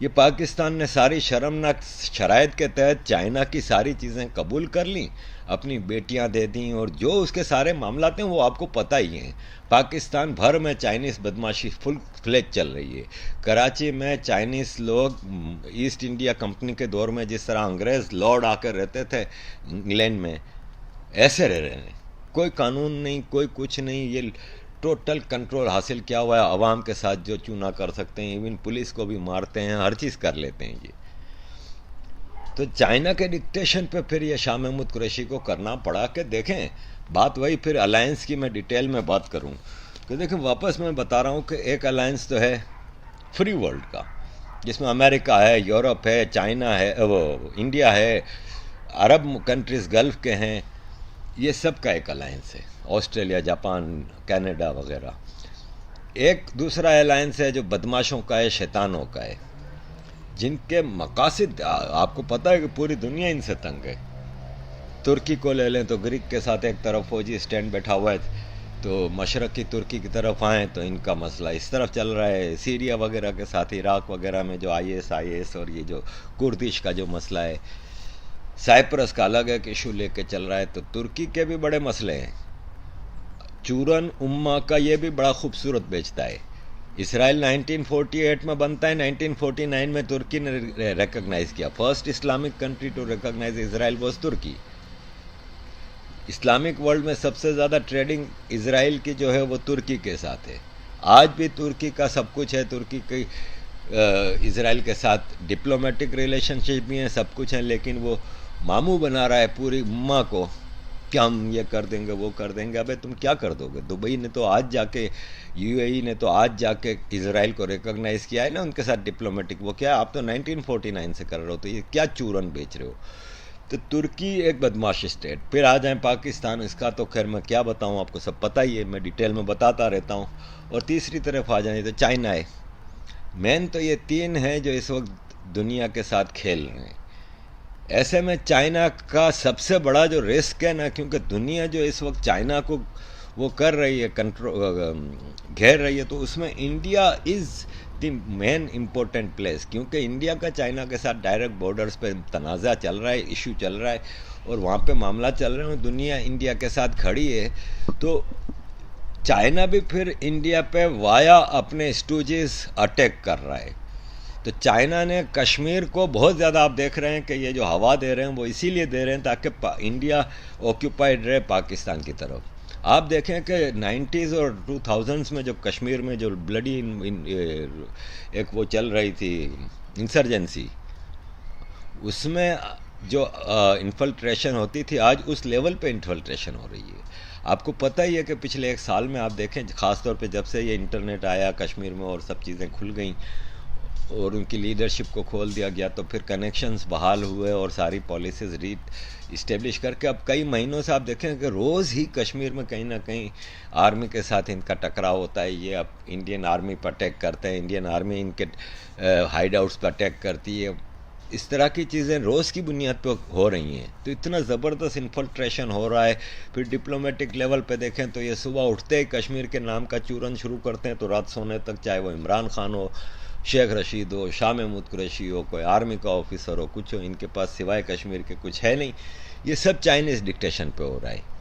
یہ پاکستان نے ساری شرمناک شرائط کے تحت چائنا کی ساری چیزیں قبول کر لیں، اپنی بیٹیاں دے دیں، اور جو اس کے سارے معاملات ہیں وہ آپ کو پتہ ہی ہیں۔ پاکستان بھر میں چائنیز بدماشی فل فلیج چل رہی ہے۔ کراچی میں چائنیز لوگ ایسٹ انڈیا کمپنی کے دور میں جس طرح انگریز لارڈ آ کر رہتے تھے انگلینڈ میں، ایسے رہ رہے ہیں۔ کوئی قانون نہیں، کوئی کچھ نہیں، یہ ٹوٹل کنٹرول حاصل کیا ہوا ہے۔ عوام کے ساتھ جو چونا کر سکتے ہیں، ایون پولیس کو بھی مارتے ہیں، ہر چیز کر لیتے ہیں یہ۔ تو چائنا کے ڈکٹیشن پہ پھر یہ شاہ محمود قریشی کو کرنا پڑا کہ دیکھیں، بات وہی پھر الائنس کی میں ڈیٹیل میں بات کروں کہ دیکھیں، واپس میں بتا رہا ہوں کہ ایک الائنس تو ہے فری ورلڈ کا، جس میں امریکہ ہے، یورپ ہے، چائنا ہے، وہ انڈیا ہے، عرب کنٹریز گلف کے ہیں، یہ سب کا ایک الائنس ہے، آسٹریلیا، جاپان، کینیڈا وغیرہ۔ ایک دوسرا الائنس ہے جو بدماشوں کا ہے، شیطانوں کا ہے، جن کے مقاصد آپ کو پتہ ہے کہ پوری دنیا ان سے تنگ ہے۔ ترکی کو لے لیں تو گریک کے ساتھ ایک طرف فوجی سٹینڈ بیٹھا ہوا ہے، تو مشرقی ترکی کی طرف آئیں تو ان کا مسئلہ اس طرف چل رہا ہے۔ سیریا وغیرہ کے ساتھ عراق وغیرہ میں جو آئی ایس اور یہ جو کردش کا جو مسئلہ ہے، سائپرس کا الگ ایک ایشو لے کے چل رہا ہے، تو ترکی کے بھی بڑے مسئلے ہیں۔ چورن امہ کا یہ بھی بڑا خوبصورت بیچتا ہے۔ اسرائیل 1948 میں بنتا ہے، 1949 میں ترکی نے ریکگنائز کیا۔ First Islamic country to recognise Israel was Turkey. Islamic world میں سب سے زیادہ ٹریڈنگ اسرائیل کی جو ہے وہ ترکی کے ساتھ ہے۔ آج بھی ترکی کا سب کچھ ہے، ترکی کی اسرائیل کے ساتھ ڈپلومیٹک ریلیشن شپ بھی ہیں، سب کچھ ہیں، لیکن وہ ماموں بنا رہا ہے پوری امہ کو کہ ہم یہ کر دیں گے، وہ کر دیں گے۔ ابے تم کیا کر دو گے؟ دبئی نے تو آج جا کے، یو اے ای نے تو آج جا کے اسرائیل کو ریکگنائز کیا ہے نا ان کے ساتھ ڈپلومیٹک، وہ کیا آپ تو 1949 سے کر رہے ہو، تو یہ کیا چورن بیچ رہے ہو؟ تو ترکی ایک بدماش اسٹیٹ۔ پھر آ جائیں پاکستان، اس کا تو خیر میں کیا بتاؤں، آپ کو سب پتہ ہی ہے، میں ڈیٹیل میں بتاتا رہتا ہوں۔ اور تیسری طرف آ جائیں تو چائنا ہے۔ مین تو یہ تین ہیں جو اس وقت دنیا کے ساتھ کھیل رہے ہیں۔ ایسے میں چائنا کا سب سے بڑا جو رسک ہے نا، کیونکہ دنیا جو اس وقت چائنا کو وہ کر رہی ہے، گھیر رہی ہے، تو اس میں India is the main important place, کیونکہ انڈیا کا چائنا کے ساتھ ڈائریکٹ بارڈرز پہ تنازع چل رہا ہے، ایشو چل رہا ہے، اور وہاں پہ معاملات چل رہے ہیں، دنیا انڈیا کے ساتھ کھڑی ہے۔ تو چائنا بھی پھر انڈیا پہ وایا اپنے اسٹوجز اٹیک کر رہا ہے۔ تو چائنا نے کشمیر کو بہت زیادہ، آپ دیکھ رہے ہیں کہ یہ جو ہوا دے رہے ہیں وہ اسی لیے دے رہے ہیں تاکہ انڈیا آکیوپائڈ رہے پاکستان کی طرف۔ آپ دیکھیں کہ 90s اور 2000s میں جو کشمیر میں جو بلڈی ایک وہ چل رہی تھی انسرجنسی، اس میں جو انفلٹریشن ہوتی تھی، آج اس لیول پہ انفلٹریشن ہو رہی ہے۔ آپ کو پتہ ہی ہے کہ پچھلے ایک سال میں آپ دیکھیں، خاص طور پہ جب سے یہ انٹرنیٹ آیا کشمیر میں اور سب چیزیں کھل گئیں اور ان کی لیڈرشپ کو کھول دیا گیا، تو پھر کنیکشنز بحال ہوئے اور ساری پالیسیز اسٹیبلش کر کے اب کئی مہینوں سے آپ دیکھیں کہ روز ہی کشمیر میں کہیں نہ کہیں آرمی کے ساتھ ان کا ٹکراؤ ہوتا ہے۔ یہ اب انڈین آرمی پر اٹیک کرتے ہیں، انڈین آرمی ان کے ہائیڈ آؤٹس پر اٹیک کرتی ہے۔ اس طرح کی چیزیں روز کی بنیاد پہ ہو رہی ہیں، تو اتنا زبردست انفلٹریشن ہو رہا ہے۔ پھر ڈپلومیٹک لیول پہ دیکھیں تو یہ صبح اٹھتے ہی کشمیر کے نام کا چورن شروع کرتے ہیں، تو رات سونے تک، چاہے وہ عمران خان ہو، شیخ رشید ہو، شاہ محمود قریشی ہو، کوئی آرمی کا آفیسر ہو، کچھ ہو، ان کے پاس سوائے کشمیر کے کچھ ہے نہیں۔ یہ سب چائنیز ڈکٹیشن پہ ہو رہا ہے۔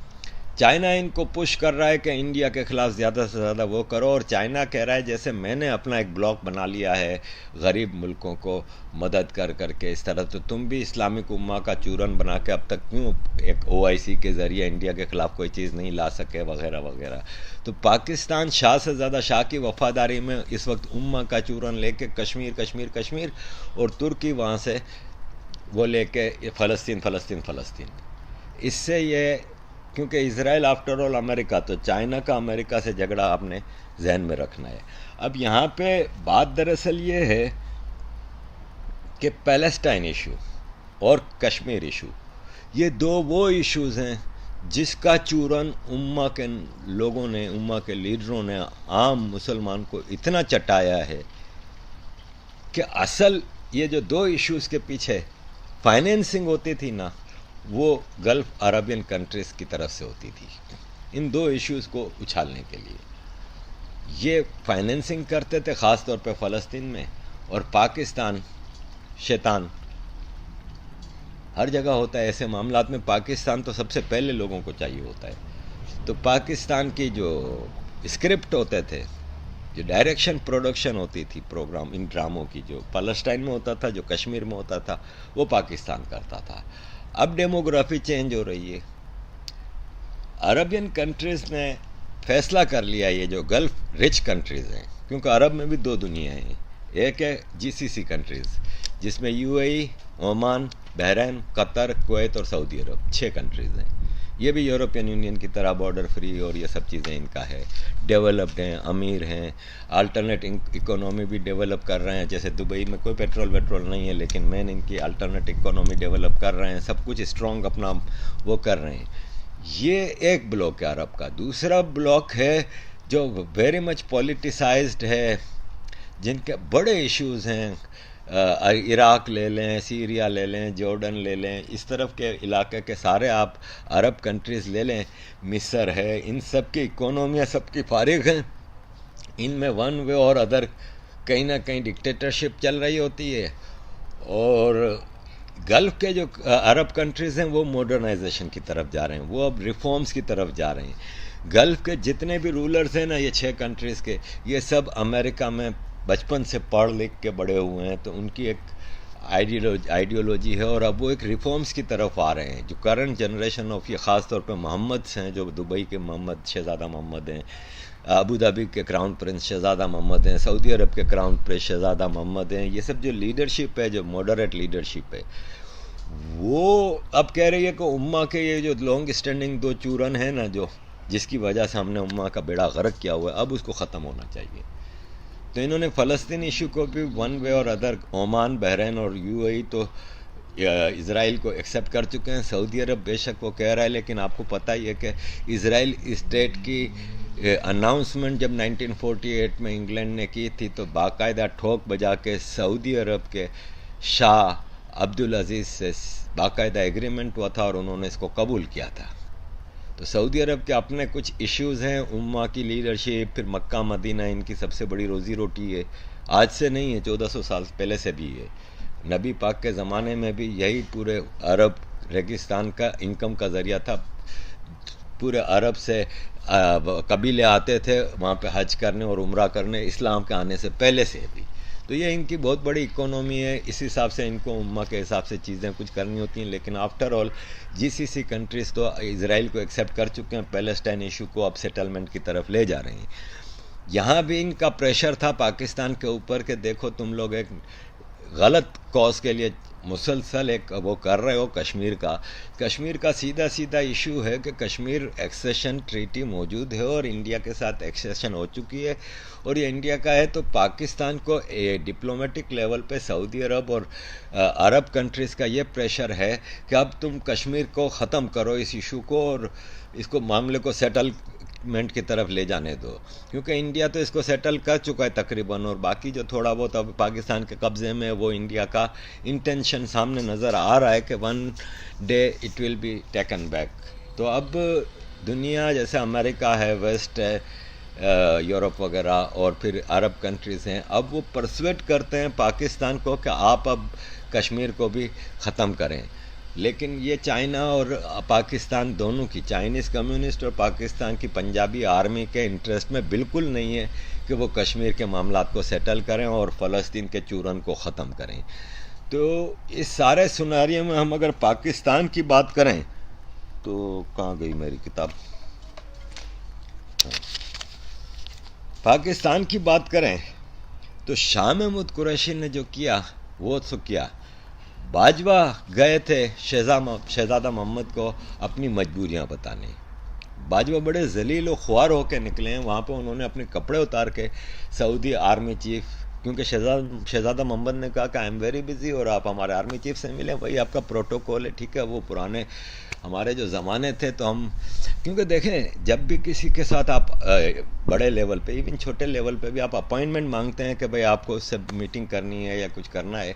چائنا ان کو پش کر رہا ہے کہ انڈیا کے خلاف زیادہ سے زیادہ وہ کرو، اور چائنا کہہ رہا ہے جیسے میں نے اپنا ایک بلاک بنا لیا ہے غریب ملکوں کو مدد کر کر کے، اس طرح تو تم بھی اسلامک امہ کا چورن بنا کے اب تک کیوں ایک OIC کے ذریعے انڈیا کے خلاف کوئی چیز نہیں لا سکے، وغیرہ وغیرہ۔ تو پاکستان شاہ سے زیادہ شاہ کی وفاداری میں اس وقت امہ کا چورن لے کے کشمیر کشمیر کشمیر، اور ترکی وہاں سے وہ لے کے فلسطین فلسطین فلسطین۔ اس سے یہ، کیونکہ اسرائیل آفٹر آل امریکہ، تو چائنا کا امریکہ سے جھگڑا آپ نے ذہن میں رکھنا ہے۔ اب یہاں پہ بات دراصل یہ ہے کہ پیلسٹائن ایشو اور کشمیر ایشو، یہ دو وہ ایشوز ہیں جس کا چورن امہ کے لوگوں نے، امہ کے لیڈروں نے عام مسلمان کو اتنا چٹایا ہے کہ اصل یہ جو دو ایشوز کے پیچھے فائنینسنگ ہوتی تھی نا، وہ گلف عربین کنٹریز کی طرف سے ہوتی تھی، ان دو ایشوز کو اچھالنے کے لیے۔ یہ فائنینسنگ کرتے تھے خاص طور پہ فلسطین میں، اور پاکستان شیطان ہر جگہ ہوتا ہے. ایسے معاملات میں پاکستان تو سب سے پہلے لوگوں کو چاہیے ہوتا ہے. تو پاکستان کی جو اسکرپٹ ہوتے تھے، جو ڈائریکشن پروڈکشن ہوتی تھی پروگرام ان ڈراموں کی، جو پیلسٹائن میں ہوتا تھا، جو کشمیر میں ہوتا تھا، وہ پاکستان کرتا تھا. اب ڈیموگرافی چینج ہو رہی ہے. عربین کنٹریز نے فیصلہ کر لیا، یہ جو گلف رچ کنٹریز ہیں، کیونکہ عرب میں بھی دو دنیا ہیں. ایک ہے جی سی سی کنٹریز، جس میں you a E, Oman, Bahrain, Qatar, Kuwait اور سعودی عرب 6 کنٹریز ہیں. یہ بھی یورپین یونین کی طرح بارڈر فری اور یہ سب چیزیں ان کا ہے. ڈیولپڈ ہیں، امیر ہیں، آلٹرنیٹ اکانومی بھی ڈیولپ کر رہے ہیں. جیسے دبئی میں کوئی پیٹرول نہیں ہے، لیکن مین ان کی آلٹرنیٹ اکانومی ڈیولپ کر رہے ہیں. سب کچھ اسٹرانگ اپنا وہ کر رہے ہیں. یہ ایک بلاک ہے عرب کا. دوسرا بلاک ہے جو ویری مچ پولیٹیسائزڈ ہے، جن کے بڑے ایشوز ہیں. عراق لے لیں، سیریا لے لیں، جارڈن لے لیں، اس طرف کے علاقے کے سارے آپ عرب کنٹریز لے لیں، مصر ہے، ان سب کی اکانومیاں سب کی فارغ ہیں. ان میں ون وے اور ادر کہیں نہ کہیں ڈکٹیٹرشپ چل رہی ہوتی ہے. اور گلف کے جو عرب کنٹریز ہیں وہ ماڈرنائزیشن کی طرف جا رہے ہیں، وہ اب ریفارمز کی طرف جا رہے ہیں. گلف کے جتنے بھی رولرز ہیں نا، یہ 6 کنٹریز کے، یہ سب امریکہ میں بچپن سے پڑھ لکھ کے بڑے ہوئے ہیں. تو ان کی ایک آئیڈیولوجی ہے، اور اب وہ ایک ریفارمز کی طرف آ رہے ہیں. جو کرنٹ جنریشن آف، یہ خاص طور پہ محمد ہیں، جو دبئی کے محمد، شہزادہ محمد ہیں، ابوظہبی کے کراؤن پرنس شہزادہ محمد ہیں، سعودی عرب کے کراؤن پرنس شہزادہ محمد ہیں. یہ سب جو لیڈرشپ ہے، جو ماڈریٹ لیڈرشپ ہے، وہ اب کہہ رہی ہے کہ امہ کے یہ جو لانگ اسٹینڈنگ 2 چورن ہیں نا، جو جس کی وجہ سے ہم نے امہ کا بیڑا غرق کیا ہوا ہے، اب اس کو ختم ہونا چاہیے. تو انہوں نے فلسطین ایشو کو بھی ون وے اور ادر، عمان، بحرین اور یو اے ای تو اسرائیل کو ایکسیپٹ کر چکے ہیں. سعودی عرب بے شک وہ کہہ رہا ہے، لیکن آپ کو پتہ ہی ہے کہ اسرائیل اسٹیٹ کی اناؤنسمنٹ جب 1948 میں انگلینڈ نے کی تھی، تو باقاعدہ ٹھوک بجا کے سعودی عرب کے شاہ عبدالعزیز سے باقاعدہ ایگریمنٹ ہوا تھا، اور انہوں نے اس کو قبول کیا تھا. تو سعودی عرب کے اپنے کچھ ایشوز ہیں، امہ کی لیڈرشپ، پھر مکہ مدینہ ان کی سب سے بڑی روزی روٹی ہے. آج سے نہیں ہے، 1400 سال پہلے سے بھی ہے. نبی پاک کے زمانے میں بھی یہی پورے عرب ریگستان کا انکم کا ذریعہ تھا. پورے عرب سے قبیلے آتے تھے وہاں پہ حج کرنے اور عمرہ کرنے، اسلام کے آنے سے پہلے سے بھی. تو یہ ان کی بہت بڑی اکانومی ہے. اس حساب سے ان کو امہ کے حساب سے چیزیں کچھ کرنی ہوتی ہیں. لیکن آفٹر آل جی سی سی کنٹریز تو اسرائیل کو ایکسیپٹ کر چکے ہیں. پیلسٹائن ایشو کو اب سیٹلمنٹ کی طرف لے جا رہے ہیں. یہاں بھی ان کا پریشر تھا پاکستان کے اوپر کہ دیکھو تم لوگ ایک غلط کاز کے لیے مسلسل ایک وہ کر رہے ہو. کشمیر کا سیدھا ایشو ہے کہ کشمیر ایکسیشن ٹریٹی موجود ہے اور انڈیا کے ساتھ ایکسیشن ہو چکی ہے، اور یہ انڈیا کا ہے. تو پاکستان کو ڈپلومیٹک لیول پہ سعودی عرب اور عرب کنٹریز کا یہ پریشر ہے کہ اب تم کشمیر کو ختم کرو، اس ایشو کو، اور اس کو معاملے کو سیٹلمنٹ کی طرف لے جانے دو. کیونکہ انڈیا تو اس کو سیٹل کر چکا ہے تقریباً، اور باقی جو تھوڑا بہت اب پاکستان کے قبضے میں، وہ انڈیا کا انٹینشن سامنے نظر آ رہا ہے کہ one day it will be taken back. تو اب دنیا جیسے امریکہ ہے، ویسٹ ہے، یورپ وغیرہ، اور پھر عرب کنٹریز ہیں، اب وہ پرسویٹ کرتے ہیں پاکستان کو کہ آپ اب کشمیر کو بھی ختم کریں. لیکن یہ چائنا اور پاکستان دونوں کی، چائنیز کمیونسٹ اور پاکستان کی پنجابی آرمی کے انٹرسٹ میں بالکل نہیں ہے کہ وہ کشمیر کے معاملات کو سیٹل کریں اور فلسطین کے چورن کو ختم کریں. تو اس سارے سناریوں میں ہم اگر پاکستان کی بات کریں تو کہاں گئی میری کتاب؟ پاکستان کی بات کریں تو شاہ محمود قریشی نے جو کیا وہ تو کیا. باجوہ گئے تھے شہزادہ محمد کو اپنی مجبوریاں بتانے. باجوہ بڑے ذلیل و خوار ہو کے نکلے ہیں. وہاں پہ انہوں نے اپنے کپڑے اتار کے سعودی آرمی چیف، کیونکہ شہزادہ محمد نے کہا کہ آئی ایم ویری بزی اور آپ ہمارے آرمی چیف سے ملیں، وہی آپ کا پروٹوکول ہے. ٹھیک ہے، وہ پرانے ہمارے جو زمانے تھے. تو ہم، کیونکہ دیکھیں جب بھی کسی کے ساتھ آپ بڑے لیول پہ، ایون چھوٹے لیول پہ بھی آپ اپائنٹمنٹ مانگتے ہیں کہ بھئی آپ کو اس سے میٹنگ کرنی ہے یا کچھ کرنا ہے،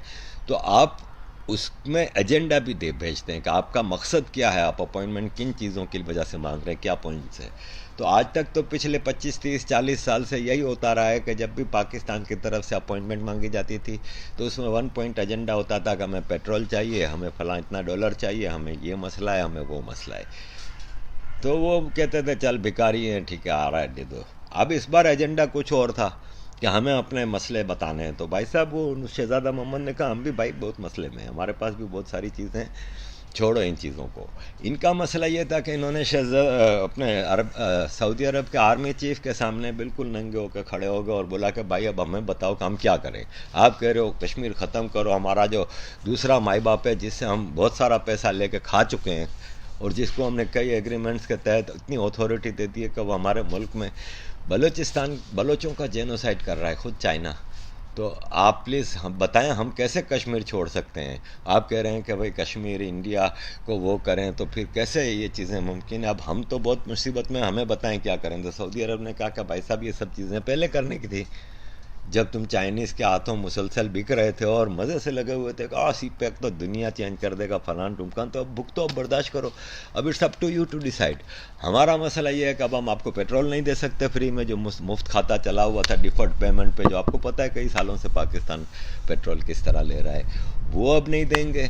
تو آپ اس میں ایجنڈا بھی بھیجتے ہیں کہ آپ کا مقصد کیا ہے، آپ اپوائنٹمنٹ کن چیزوں کی وجہ سے مانگ رہے ہیں، کیا پوائنٹس ہے۔ تو آج تک تو پچھلے 25 30 40 سال سے یہی ہوتا رہا ہے کہ جب بھی پاکستان کی طرف سے اپوائنٹمنٹ مانگی جاتی تھی تو اس میں 1 پوائنٹ ایجنڈا ہوتا تھا کہ ہمیں پیٹرول چاہیے، ہمیں فلاں اتنا ڈالر چاہیے، ہمیں یہ مسئلہ ہے، ہمیں وہ مسئلہ ہے۔ تو وہ کہتے تھے چل بھکاری ہیں، ٹھیک ہے آ رہا ہے دے دو۔ اب اس بار ایجنڈا کچھ اور تھا کہ ہمیں اپنے مسئلے بتانے ہیں۔ تو بھائی صاحب وہ شہزادہ محمد نے کہا ہم بھی بھائی بہت مسئلے میں ہیں، ہمارے پاس بھی بہت ساری چیزیں، چھوڑو ان چیزوں کو۔ ان کا مسئلہ یہ تھا کہ انہوں نے اپنے سعودی عرب کے آرمی چیف کے سامنے بالکل ننگے ہو کے کھڑے ہو گئے اور بولا کہ بھائی اب ہمیں بتاؤ کہ ہم کیا کریں۔ آپ کہہ رہے ہو کشمیر ختم کرو، ہمارا جو دوسرا مائی باپ ہے جس سے ہم بہت سارا پیسہ لے کے کھا چکے ہیں اور جس کو ہم نے کئی ایگریمنٹس کے تحت اتنی اتھارٹی دے دی ہے کہ وہ ہمارے ملک میں بلوچوں کا جینوسائڈ کر رہا ہے، خود چائنا۔ تو آپ پلیز ہم بتائیں ہم کیسے کشمیر چھوڑ سکتے ہیں؟ آپ کہہ رہے ہیں کہ بھائی کشمیر انڈیا کو وہ کریں، تو پھر کیسے یہ چیزیں ممکن ہیں؟ اب ہم تو بہت مصیبت میں، ہمیں بتائیں کیا کریں۔ تو سعودی عرب نے کہا کہ بھائی صاحب یہ سب چیزیں پہلے کرنے کی تھی جب تم چائنیز کے ہاتھوں مسلسل بک رہے تھے اور مزے سے لگے ہوئے تھے کہ سی پیک تو دنیا چینج کر دے گا فلان ٹمکان، تو اب بھگتو، اب برداشت کرو، اب it's up to you to decide. ہمارا مسئلہ یہ ہے کہ اب ہم آپ کو پیٹرول نہیں دے سکتے فری میں، جو مفت کھاتا چلا ہوا تھا ڈیفرڈ پیمنٹ پہ، جو آپ کو پتہ ہے کئی سالوں سے پاکستان پیٹرول کس طرح لے رہا ہے، وہ اب نہیں دیں گے۔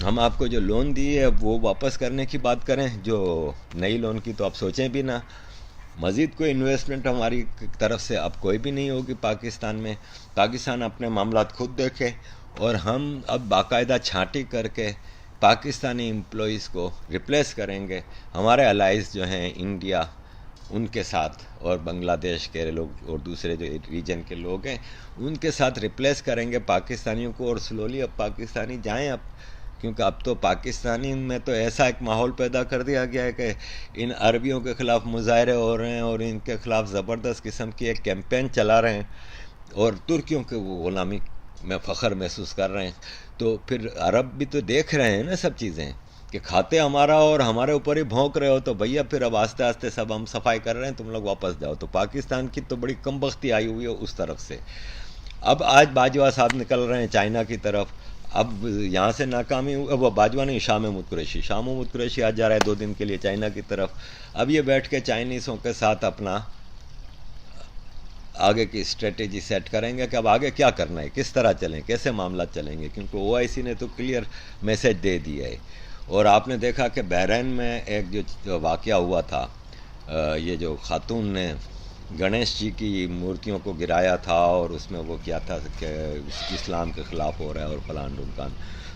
ہم آپ کو جو لون دی ہے وہ واپس کرنے کی بات کریں، جو نئی لون کی تو آپ سوچیں بھی نہ۔ مزید کوئی انویسٹمنٹ ہماری طرف سے اب کوئی بھی نہیں ہوگی پاکستان میں۔ پاکستان اپنے معاملات خود دیکھے اور ہم اب باقاعدہ چھانٹی کر کے پاکستانی امپلائیز کو ریپلیس کریں گے۔ ہمارے الائز جو ہیں انڈیا، ان کے ساتھ اور بنگلہ دیش کے لوگ اور دوسرے جو ریجن کے لوگ ہیں ان کے ساتھ ریپلیس کریں گے پاکستانیوں کو، اور سلولی اب پاکستانی جائیں اب، کیونکہ اب تو پاکستانی میں تو ایسا ایک ماحول پیدا کر دیا گیا ہے کہ ان عربیوں کے خلاف مظاہرے ہو رہے ہیں اور ان کے خلاف زبردست قسم کی ایک کیمپین چلا رہے ہیں اور ترکیوں کے وہ غلامی میں فخر محسوس کر رہے ہیں۔ تو پھر عرب بھی تو دیکھ رہے ہیں نا سب چیزیں کہ کھاتے ہمارا اور ہمارے اوپر ہی بھونک رہے ہو، تو بھیا پھر اب آہستہ آہستہ سب ہم صفائی کر رہے ہیں، تم لوگ واپس جاؤ۔ تو پاکستان کی تو بڑی کم بختی آئی ہوئی ہے اس طرف سے۔ اب آج باجوہ صاحب نکل رہے ہیں چائنا کی طرف، اب یہاں سے ناکامی ہوئی، وہ باجوہ نہیں، شاہ محمود قریشی آج جا رہا ہے 2 دن کے لیے چائنا کی طرف۔ اب یہ بیٹھ کے چائنیزوں کے ساتھ اپنا آگے کی اسٹریٹجی سیٹ کریں گے کہ اب آگے کیا کرنا ہے، کس طرح چلیں، کیسے معاملات چلیں گے، کیونکہ OIC نے تو کلیئر میسج دے دیا ہے۔ اور آپ نے دیکھا کہ بحرین میں ایک جو واقعہ ہوا تھا، یہ جو خاتون نے گنیش جی کی مورتیوں کو گرایا تھا اور اس میں وہ کیا تھا کہ اسلام کے خلاف ہو رہا ہے اور فلان ڈمکان،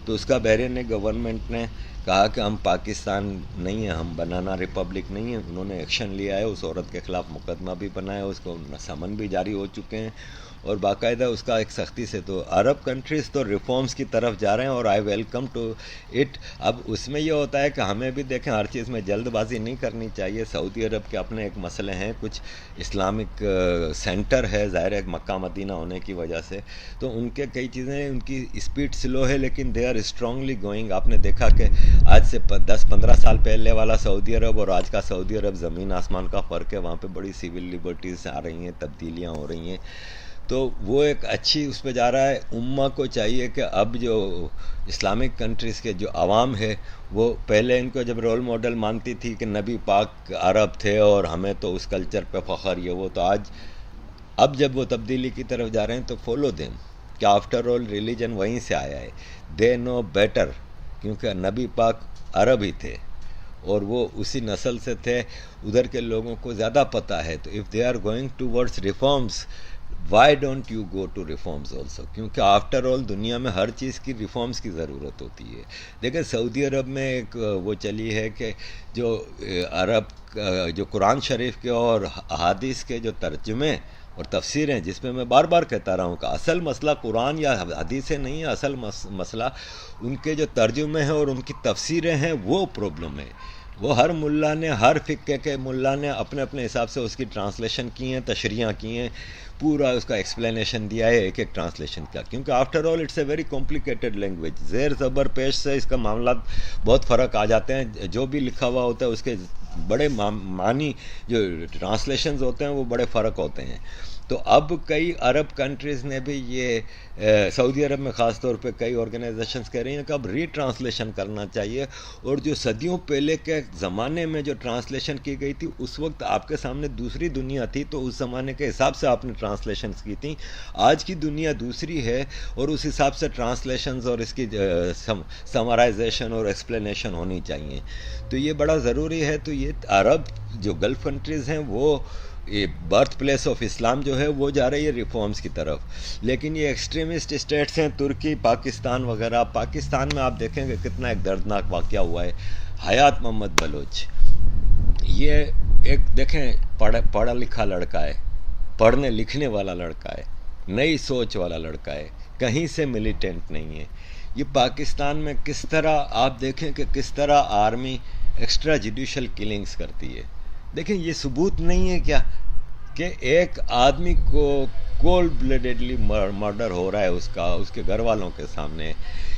تو اس کا بحرین نے گورنمنٹ نے کہا کہ ہم پاکستان نہیں ہیں، ہم بنانا ریپبلک نہیں ہیں۔ انہوں نے ایکشن لیا ہے، اس عورت کے خلاف مقدمہ بھی بنایا، اس کو سمن بھی جاری ہو چکے ہیں اور باقاعدہ اس کا ایک سختی سے۔ تو عرب کنٹریز تو ریفارمز کی طرف جا رہے ہیں اور آئی ویلکم ٹو اٹ۔ اب اس میں یہ ہوتا ہے کہ ہمیں بھی دیکھیں ہر چیز میں جلد بازی نہیں کرنی چاہیے۔ سعودی عرب کے اپنے ایک مسئلے ہیں، کچھ اسلامک سینٹر ہے ظاہر ہے مکہ مدینہ ہونے کی وجہ سے، تو ان کے کئی چیزیں ان کی اسپیڈ سلو ہے لیکن دے آر اسٹرانگلی گوئنگ۔ آپ نے دیکھا کہ آج سے 10-15 سال پہلے والا سعودی عرب اور آج کا سعودی عرب زمین آسمان کا فرق ہے، وہاں پہ بڑی سول لبرٹیز آ رہی ہیں، تبدیلیاں ہو رہی ہیں، تو وہ ایک اچھی اس پہ جا رہا ہے۔ امہ کو چاہیے کہ اب جو اسلامک کنٹریز کے جو عوام ہے وہ پہلے ان کو جب رول ماڈل مانتی تھی کہ نبی پاک عرب تھے اور ہمیں تو اس کلچر پہ فخر یہ وہ، تو آج اب جب وہ تبدیلی کی طرف جا رہے ہیں تو فالو دیم، کہ آفٹر آل ریلیجن وہیں سے آیا ہے، دے نو بیٹر، کیونکہ نبی پاک عرب ہی تھے اور وہ اسی نسل سے تھے، ادھر کے لوگوں کو زیادہ پتہ ہے۔ تو if they are going towards reforms, why don't you go to reforms also, کیونکہ آفٹر آل دنیا میں ہر چیز کی ریفارمز کی ضرورت ہوتی ہے۔ دیکھیں سعودی عرب میں ایک وہ چلی ہے کہ جو عرب جو قرآن شریف کے اور احادیث کے جو ترجمے اور تفسیریں، جس میں بار بار کہتا رہا ہوں کہ اصل مسئلہ قرآن یا حدیثیں نہیں ہے، اصل مسئلہ ان کے جو ترجمے ہیں اور ان کی تفسیریں ہیں، وہ پرابلم ہے۔ وہ ہر ملا نے، ہر فقہ کے ملا نے اپنے اپنے حساب سے اس کی ٹرانسلیشن کی ہیں، تشریحاں کی ہیں، پورا اس کا ایکسپلینیشن دیا ہے ایک ایک ٹرانسلیشن کا، کیونکہ after all it's a very complicated language, زیر زبر پیش سے اس کا معاملات بہت فرق آ جاتے ہیں، جو بھی لکھا ہوا ہوتا ہے اس کے بڑے معنی جو ٹرانسلیشنز ہوتے ہیں وہ بڑے فرق ہوتے ہیں. تو اب کئی عرب کنٹریز نے بھی یہ سعودی عرب میں خاص طور پہ کئی آرگنائزیشنز کہہ رہی ہیں کہ اب ری ٹرانسلیشن کرنا چاہیے, اور جو صدیوں پہلے کے زمانے میں جو ٹرانسلیشن کی گئی تھی اس وقت آپ کے سامنے دوسری دنیا تھی, تو اس زمانے کے حساب سے آپ نے ٹرانسلیشنز کی تھیں. آج کی دنیا دوسری ہے اور اس حساب سے ٹرانسلیشنز اور اس کی سمرائزیشن اور ایکسپلینیشن ہونی چاہیے. تو یہ بڑا ضروری ہے. تو یہ عرب جو گلف کنٹریز ہیں وہ یہ برتھ پلیس آف اسلام جو ہے وہ جا رہی ہے ریفارمز کی طرف, لیکن یہ ایکسٹریمسٹ اسٹیٹس ہیں ترکی, پاکستان وغیرہ. پاکستان میں آپ دیکھیں کہ کتنا ایک دردناک واقعہ ہوا ہے. حیات محمد بلوچ, یہ ایک دیکھیں پڑھا لکھا لڑکا ہے, پڑھنے لکھنے والا لڑکا ہے, نئی سوچ والا لڑکا ہے, کہیں سے ملیٹنٹ نہیں ہے. یہ پاکستان میں کس طرح آپ دیکھیں کہ کس طرح آرمی ایکسٹرا جوڈیشل کلنگز کرتی ہے. دیکھیں یہ ثبوت نہیں ہے کیا کہ ایک آدمی کو کولڈ بلیڈلی مرڈر ہو رہا ہے اس کے گھر والوں کے سامنے.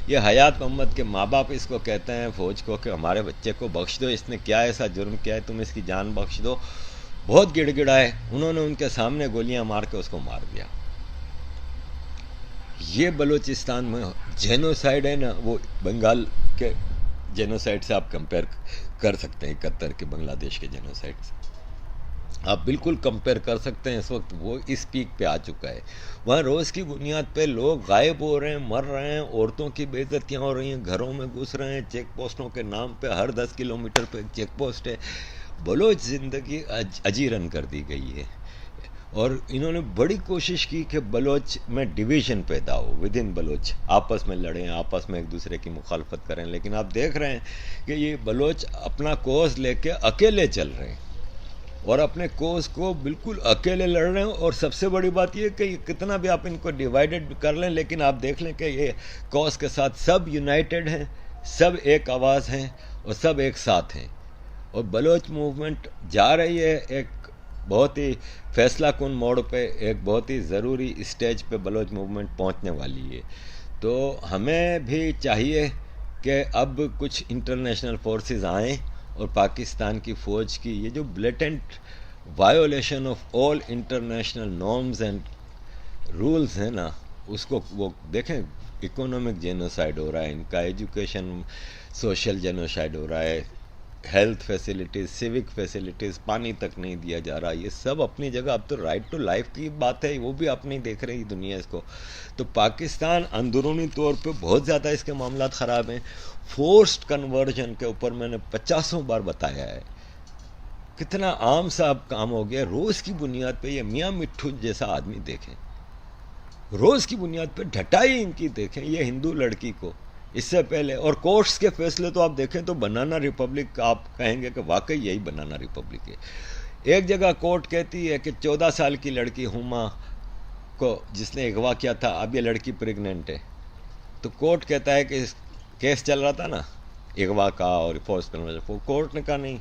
یہ حیات محمد کے ماں باپ اس کو کہتے ہیں فوج کو کہ ہمارے بچے کو بخش دو, اس نے کیا ایسا جرم کیا ہے, تم اس کی جان بخش دو. بہت گڑ گڑائے, انہوں نے ان کے سامنے گولیاں مار کے اس کو مار دیا. یہ بلوچستان میں جینوسائیڈ ہے نا, وہ بنگال کے جینوسائیڈ سے آپ کمپیئر کر سکتے ہیں, 71 کے بنگلہ دیش کے جینوسائیڈ سے آپ بالکل کمپیئر کر سکتے ہیں. اس وقت وہ اس پیک پہ آ چکا ہے. وہاں روز کی بنیاد پہ لوگ غائب ہو رہے ہیں, مر رہے ہیں, عورتوں کی بے عزتیاں ہو رہی ہیں, گھروں میں گھس رہے ہیں, چیک پوسٹوں کے نام پہ ہر 10 کلومیٹر پہ ایک چیک پوسٹ ہے. بلوچ زندگی اجیرن کر دی گئی ہے, اور انہوں نے بڑی کوشش کی کہ بلوچ میں ڈویژن پیدا ہو, ود ان بلوچ آپس میں لڑیں, آپس میں ایک دوسرے کی مخالفت کریں. لیکن آپ دیکھ رہے ہیں کہ یہ بلوچ اپنا کوز لے کے اکیلے چل رہے ہیں, اور اپنے کوز کو بالکل اکیلے لڑ رہے ہیں. اور سب سے بڑی بات یہ کہ کتنا بھی آپ ان کو ڈیوائیڈڈ کر لیں, لیکن آپ دیکھ لیں کہ یہ کوز کے ساتھ سب یونائٹڈ ہیں, سب ایک آواز ہیں اور سب ایک ساتھ ہیں. اور بلوچ موومنٹ جا رہی ہے ایک بہت ہی فیصلہ کن موڑ پہ, ایک بہت ہی ضروری اسٹیج پہ بلوچ موومنٹ پہنچنے والی ہے. تو ہمیں بھی چاہیے کہ اب کچھ انٹرنیشنل فورسز آئیں اور پاکستان کی فوج کی یہ جو blatant violation of all international norms and rules ہیں نا, اس کو وہ دیکھیں. اکنامک جینوسائیڈ ہو رہا ہے ان کا, ایجوکیشن سوشل جینوسائیڈ ہو رہا ہے, ہیلتھ فیسلٹیز, سیوک فیسلٹیز, پانی تک نہیں دیا جا رہا. یہ سب اپنی جگہ. اب تو رائٹ ٹو لائف کی بات ہے, وہ بھی آپ نہیں دیکھ رہی دنیا اس کو. تو پاکستان اندرونی طور پہ بہت زیادہ اس کے معاملات خراب ہیں. فورسڈ کنورژن کے اوپر میں نے 50 بار بتایا ہے, کتنا عام سا اب کام ہو گیا. روز کی بنیاد پہ یہ میاں مٹھو جیسا آدمی دیکھیں, روز کی بنیاد پہ ڈھٹائی ان کی دیکھیں. یہ ہندو لڑکی کو اس سے پہلے, اور کورٹس کے فیصلے تو آپ دیکھیں تو بنانا ریپبلک آپ کہیں گے کہ واقعی یہی بنانا ریپبلک ہے. ایک جگہ کورٹ کہتی ہے کہ 14 سال کی لڑکی ہما کو جس نے اغوا کیا تھا, اب یہ لڑکی پریگننٹ ہے. تو کورٹ کہتا ہے کہ کیس چل رہا تھا نا اغوا کا اور فورس کنورژن, کورٹ نے کہا نہیں,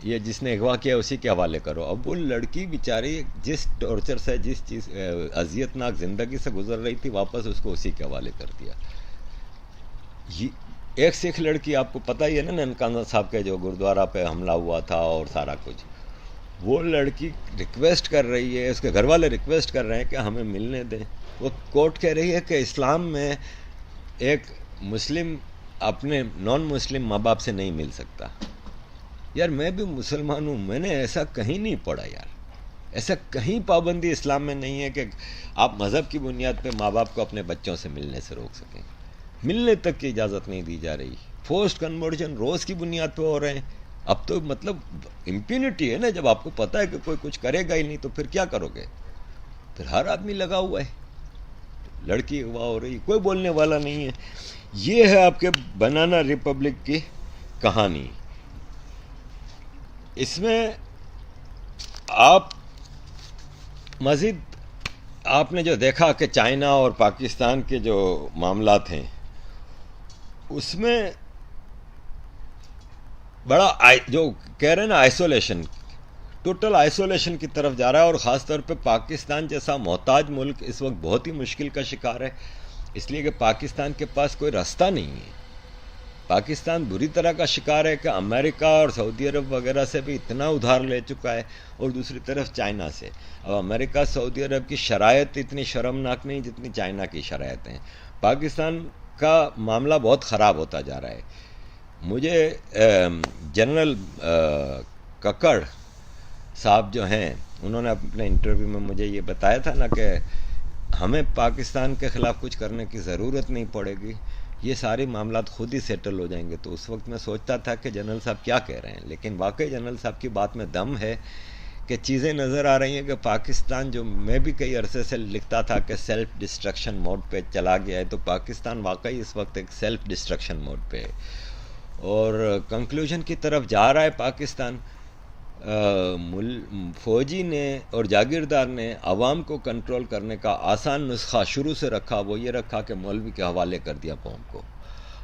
یہ جس نے اغوا کیا اسی کے حوالے کرو. اب وہ لڑکی بیچاری جس ٹارچر سے, جس چیز اذیت ناک زندگی سے گزر رہی تھی, واپس اس کو اسی کے حوالے کر دیا. ایک سکھ لڑکی, آپ کو پتہ ہی ہے نا ننکانہ صاحب کے جو گرودوارہ پہ حملہ ہوا تھا اور سارا کچھ, وہ لڑکی ریکویسٹ کر رہی ہے, اس کے گھر والے ریکویسٹ کر رہے ہیں کہ ہمیں ملنے دیں. وہ کورٹ کہہ رہی ہے کہ اسلام میں ایک مسلم اپنے نان مسلم ماں باپ سے نہیں مل سکتا. یار میں بھی مسلمان ہوں, میں نے ایسا کہیں نہیں پڑھا یار, ایسا کہیں پابندی اسلام میں نہیں ہے کہ آپ مذہب کی بنیاد پہ ماں باپ کو اپنے بچوں سے ملنے سے روک سکیں. ملنے تک کی اجازت نہیں دی جا رہی. فورسڈ کنورژن روز کی بنیاد پہ ہو رہے ہیں. اب تو مطلب امپینٹی ہے نا, جب آپ کو پتہ ہے کہ کوئی کچھ کرے گا ہی نہیں تو پھر کیا کرو گے. پھر ہر آدمی لگا ہوا ہے, لڑکی اغوا ہو رہی, کوئی بولنے والا نہیں ہے. یہ ہے آپ کے بنانا ریپبلک کی کہانی. اس میں آپ مزید آپ نے جو دیکھا کہ چائنا اور پاکستان کے جو معاملات ہیں اس میں بڑا جو کہہ رہے ہیں نا آئسولیشن, ٹوٹل آئسولیشن کی طرف جا رہا ہے. اور خاص طور پہ پاکستان جیسا محتاج ملک اس وقت بہت ہی مشکل کا شکار ہے, اس لیے کہ پاکستان کے پاس کوئی راستہ نہیں ہے. پاکستان بری طرح کا شکار ہے کہ امریکہ اور سعودی عرب وغیرہ سے بھی اتنا ادھار لے چکا ہے، اور دوسری طرف چائنا سے. اب امریکہ سعودی عرب کی شرائط اتنی شرمناک نہیں جتنی چائنا کی شرائط ہیں. پاکستان کا معاملہ بہت خراب ہوتا جا رہا ہے. مجھے جنرل ککڑ صاحب جو ہیں، انہوں نے اپنے انٹرویو میں مجھے یہ بتایا تھا نا کہ ہمیں پاکستان کے خلاف کچھ کرنے کی ضرورت نہیں پڑے گی، یہ سارے معاملات خود ہی سیٹل ہو جائیں گے. تو اس وقت میں سوچتا تھا کہ جنرل صاحب کیا کہہ رہے ہیں، لیکن واقعی جنرل صاحب کی بات میں دم ہے کہ چیزیں نظر آ رہی ہیں کہ پاکستان، جو میں بھی کئی عرصے سے لکھتا تھا کہ سیلف ڈسٹرکشن موڈ پہ چلا گیا ہے، تو پاکستان واقعی اس وقت ایک سیلف ڈسٹرکشن موڈ پہ ہے اور کنکلوژن کی طرف جا رہا ہے پاکستان. فوجی نے اور جاگیردار نے عوام کو کنٹرول کرنے کا آسان نسخہ شروع سے رکھا، وہ یہ رکھا کہ مولوی کے حوالے کر دیا قوم کو.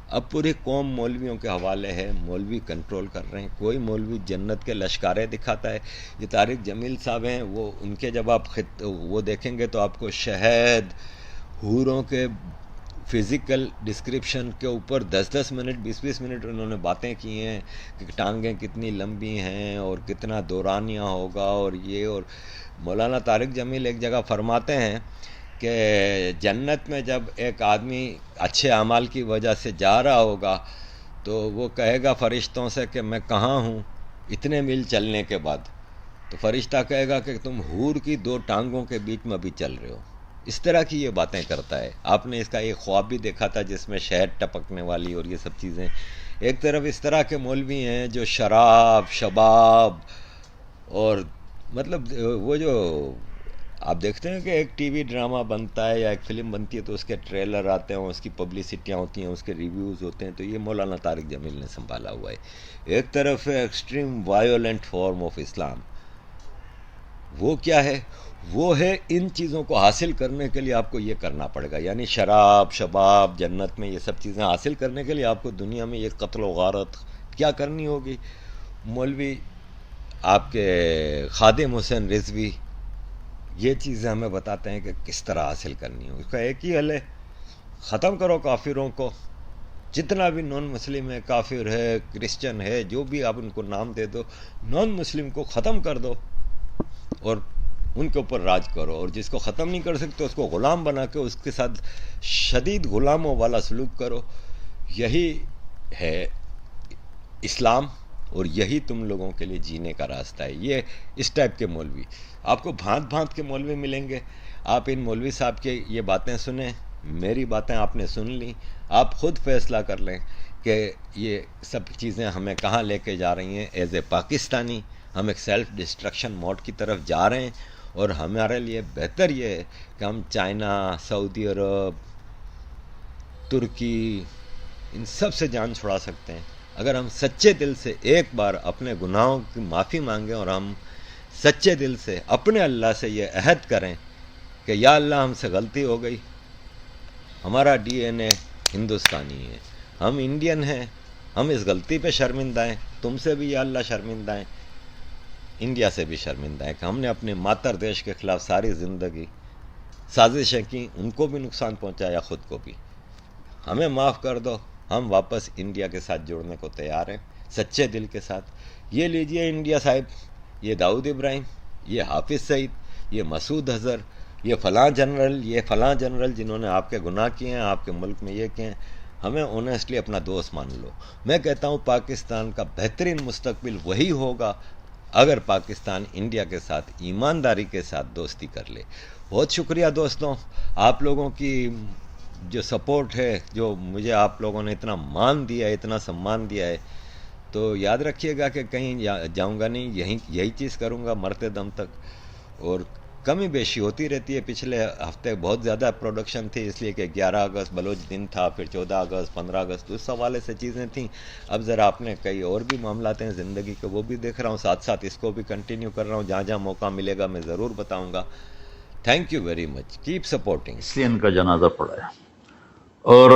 اب پوری قوم مولویوں کے حوالے ہے، مولوی کنٹرول کر رہے ہیں. کوئی مولوی جنت کے لشکارے دکھاتا ہے. یہ طارق جمیل صاحب ہیں، وہ ان کے جب آپ وہ دیکھیں گے تو آپ کو شہد، حوروں کے فزیکل ڈسکرپشن کے اوپر 10-10 منٹ 20-20 منٹ انہوں نے باتیں کی ہیں کہ ٹانگیں کتنی لمبی ہیں اور کتنا دورانیہ ہوگا اور یہ. اور مولانا طارق جمیل ایک جگہ فرماتے ہیں کہ جنت میں جب ایک آدمی اچھے اعمال کی وجہ سے جا رہا ہوگا تو وہ کہے گا فرشتوں سے کہ میں کہاں ہوں اتنے میل چلنے کے بعد. تو فرشتہ کہے گا کہ تم حور کی 2 ٹانگوں کے بیچ میں بھی چل رہے ہو. اس طرح کی یہ باتیں کرتا ہے. آپ نے اس کا ایک خواب بھی دیکھا تھا جس میں شہد ٹپکنے والی اور یہ سب چیزیں. ایک طرف اس طرح کے مولوی ہیں جو شراب، شباب اور مطلب وہ جو آپ دیکھتے ہیں کہ ایک ٹی وی ڈرامہ بنتا ہے یا ایک فلم بنتی ہے تو اس کے ٹریلر آتے ہیں، اس کی پبلسٹیاں ہوتی ہیں، اس کے ریویوز ہوتے ہیں. تو یہ مولانا طارق جمیل نے سنبھالا ہوا ہے. ایک طرف ہے ایکسٹریم وائیولنٹ فارم آف اسلام. وہ کیا ہے؟ وہ ہے ان چیزوں کو حاصل کرنے کے لیے آپ کو یہ کرنا پڑے گا، یعنی شراب، شباب، جنت میں یہ سب چیزیں حاصل کرنے کے لیے آپ کو دنیا میں یہ قتل و غارت کیا کرنی ہوگی. مولوی آپ کے خادم حسین رضوی یہ چیزیں ہمیں بتاتے ہیں کہ کس طرح حاصل کرنی ہوگی. اس کا ایک ہی حل ہے، ختم کرو کافروں کو. جتنا بھی نان مسلم ہے، کافر ہے، کرسچن ہے، جو بھی آپ ان کو نام دے دو، نان مسلم کو ختم کر دو اور ان کے اوپر راج کرو. اور جس کو ختم نہیں کر سکتے اس کو غلام بنا کے اس کے ساتھ شدید غلاموں والا سلوک کرو. یہی ہے اسلام اور یہی تم لوگوں کے لیے جینے کا راستہ ہے. یہ اس ٹائپ کے مولوی آپ کو بھانت بھانت کے مولوی ملیں گے. آپ ان مولوی صاحب کے یہ باتیں سنیں، میری باتیں آپ نے سن لیں، آپ خود فیصلہ کر لیں کہ یہ سب چیزیں ہمیں کہاں لے کے جا رہی ہیں. ایز اے پاکستانی ہم ایک سیلف ڈسٹرکشن موڈ کی طرف جا رہے ہیں اور ہمارے لیے بہتر یہ ہے کہ ہم چائنا، سعودی عرب، ترکی، ان سب سے جان چھڑا سکتے ہیں اگر ہم سچے دل سے ایک بار اپنے گناہوں کی معافی مانگیں اور ہم سچے دل سے اپنے اللہ سے یہ عہد کریں کہ یا اللہ ہم سے غلطی ہو گئی، ہمارا ڈی این اے ہندوستانی ہے، ہم انڈین ہیں، ہم اس غلطی پہ شرمندہ ہیں، تم سے بھی یا اللہ شرمندہ ہیں، انڈیا سے بھی شرمندہ ہیں کہ ہم نے اپنے ماتر دیش کے خلاف ساری زندگی سازشیں کی، ان کو بھی نقصان پہنچایا، خود کو بھی. ہمیں معاف کر دو، ہم واپس انڈیا کے ساتھ جڑنے کو تیار ہیں سچے دل کے ساتھ. یہ لیجئے انڈیا صاحب، یہ داؤد ابراہیم، یہ حافظ سعید، یہ مسعود اظہر، یہ فلاں جنرل جنہوں نے آپ کے گناہ کیے ہیں، آپ کے ملک میں یہ کیے ہیں، ہمیں اونیسٹلی اپنا دوست مان لو. میں کہتا ہوں پاکستان کا بہترین مستقبل وہی ہوگا اگر پاکستان انڈیا کے ساتھ ایمانداری کے ساتھ دوستی کر لے. بہت شکریہ دوستوں، آپ لوگوں کی جو سپورٹ ہے، جو مجھے آپ لوگوں نے اتنا مان دیا ہے، اتنا سمان دیا ہے، تو یاد رکھیے گا کہ کہیں جاؤں گا نہیں، یہی چیز کروں گا مرتے دم تک. اور کمی بیشی ہوتی رہتی ہے. پچھلے ہفتے بہت زیادہ پروڈکشن تھی اس لیے کہ 11 اگست بلوچ دن تھا، پھر 14 اگست، 15 اگست، اس حوالے سے چیزیں تھیں. اب ذرا آپ نے کئی اور بھی معاملات ہیں زندگی کے، وہ بھی دیکھ رہا ہوں، ساتھ ساتھ اس کو بھی کنٹینیو کر رہا ہوں. جہاں جہاں موقع ملے گا میں ضرور بتاؤں گا. Thank you very much, keep supporting. اس لیے ان کا جنازہ پڑھایا. اور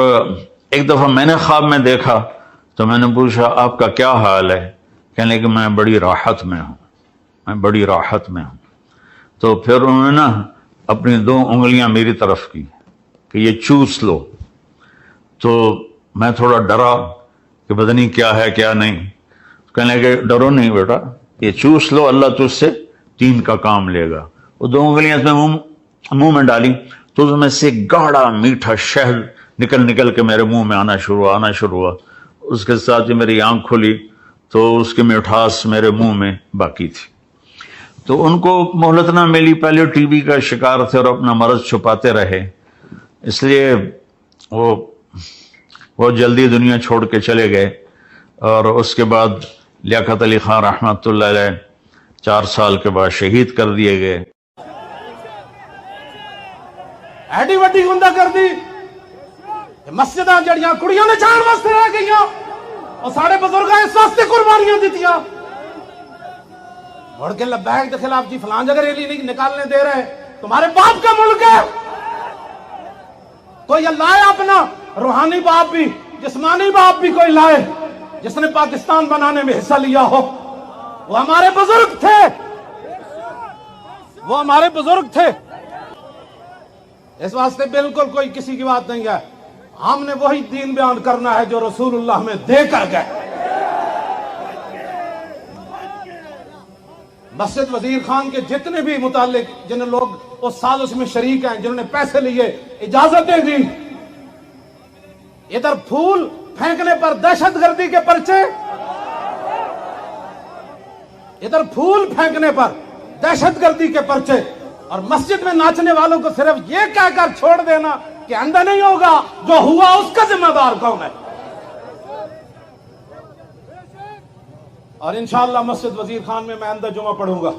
ایک دفعہ میں نے خواب میں دیکھا تو میں نے پوچھا آپ کا کیا حال ہے؟ کہنے کہ میں بڑی راحت میں ہوں، میں بڑی راحت میں ہوں. تو پھر انہوں نے نا اپنی 2 انگلیاں میری طرف کی کہ یہ چوس لو. تو میں تھوڑا ڈرا کہ پتہ نہیں کیا ہے کیا نہیں. کہنے لگے ڈرو نہیں بیٹا، یہ چوس لو، اللہ تجھ سے 3 کا کام لے گا. وہ 2 انگلیاں اس میں منہ میں ڈالی تو اس میں سے گاڑھا میٹھا شہد نکل کے میرے منہ میں آنا شروع ہوا. اس کے ساتھ جب میری آنکھ کھلی تو اس کی مٹھاس میرے منہ میں باقی تھی. تو ان کو مہلت نہ ملی، پہلے ٹی بی کا شکار تھے اور اپنا مرض چھپاتے رہے، اس لیے وہ جلدی دنیا چھوڑ کے چلے گئے. اور اس کے بعد لیاقت علی خان رحمۃ اللہ علیہ 4 سال کے بعد شہید کر دیے گئے. ایڈی وڈی گندا کر دی مسجداں جڑیاں کڑیاں نے جان واسطے رہ گئیاں اور ساڑے بزرگاں اس واسطے قربانیاں دیتیاں. مڑ کے لبیک کے خلاف جی فلان جگہ ریلی نہیں نکالنے دے رہے، تمہارے باپ کا ملک ہے. کوئی لائے اپنا روحانی باپ بھی، جسمانی باپ بھی کوئی لائے جس نے پاکستان بنانے میں حصہ لیا ہو. وہ ہمارے بزرگ تھے، وہ ہمارے بزرگ تھے. اس واسطے بالکل کوئی کسی کی بات نہیں ہے. ہم نے وہی دین بیان کرنا ہے جو رسول اللہ ہمیں دے کر گئے. مسجد وزیر خان کے جتنے بھی متعلق جن لوگ اس سازش میں شریک ہیں، جنہوں نے پیسے لیے، اجازتیں دی، ادھر پھول پھینکنے پر دہشت گردی کے پرچے، ادھر پھول پھینکنے پر دہشت گردی کے پرچے، اور مسجد میں ناچنے والوں کو صرف یہ کہہ کر چھوڑ دینا کہ اندھا نہیں ہوگا، جو ہوا اس کا ذمہ دار کون ہے. اور انشاءاللہ مسجد وزیر خان میں اندھا جمعہ پڑھوں گا.